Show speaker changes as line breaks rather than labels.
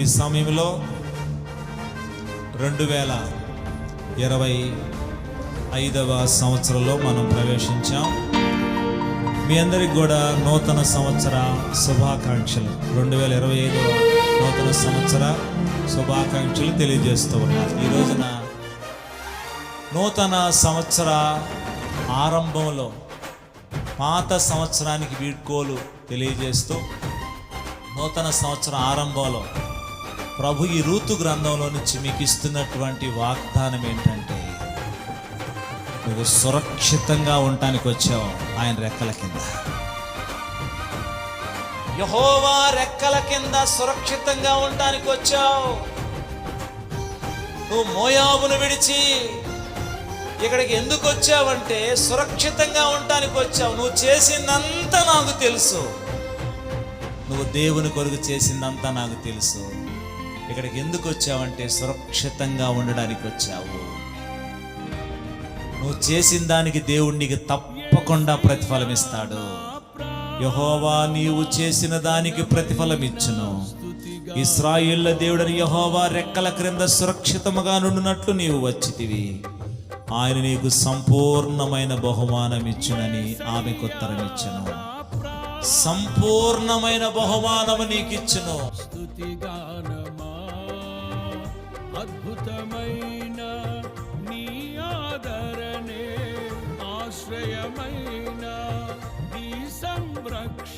ఈ సమయంలో 2025వ సంవత్సరంలో మనం ప్రవేశించాం. మీ అందరికి కూడా నూతన సంవత్సర శుభాకాంక్షలు, 2025వ నూతన సంవత్సర శుభాకాంక్షలు తెలియజేస్తూ ఉన్నారు. ఈ రోజున నూతన సంవత్సర ఆరంభంలో పాత సంవత్సరానికి వీడ్కోలు తెలియజేస్తూ నూతన సంవత్సర ఆరంభంలో ప్రభు ఈ రూతు గ్రంథంలో నుంచి మీకు ఇస్తున్నటువంటి వాగ్దానం ఏంటంటే, నువ్వు సురక్షితంగా ఉండటానికి వచ్చావు ఆయన రెక్కల కింద. యెహోవా రెక్కల కింద సురక్షితంగా ఉండటానికి వచ్చావు. నువ్వు మోయాబును విడిచి ఇక్కడికి ఎందుకు వచ్చావంటే సురక్షితంగా ఉండటానికి వచ్చావు. నువ్వు చేసిందంతా నాకు తెలుసు, నువ్వు దేవుని కొరకు చేసిందంతా నాకు తెలుసు. ఇక్కడికి ఎందుకు వచ్చావంటే సురక్షితంగా ఉండడానికి వచ్చావు. నువ్వు చేసిన దానికి దేవుడు నీకు తప్పకుండా ప్రతిఫలం ఇస్తాడు. యెహోవా నీవు చేసిన దానికి ప్రతిఫలం ఇచ్చును. ఇశ్రాయేళ్ల దేవుడని యెహోవా రెక్కల క్రింద సురక్షితముగా నుండినట్లు నీవు వచ్చితివి. ఆయన నీకు సంపూర్ణమైన బహుమానం ఇచ్చునని ఆమెకు ఉత్తరం ఇచ్చును. సంపూర్ణమైన బహుమానము నీకు ఇచ్చును.
అద్భుతమైన నీ ఆదరణే ఆశ్రయమైన నీ సంరక్షణ.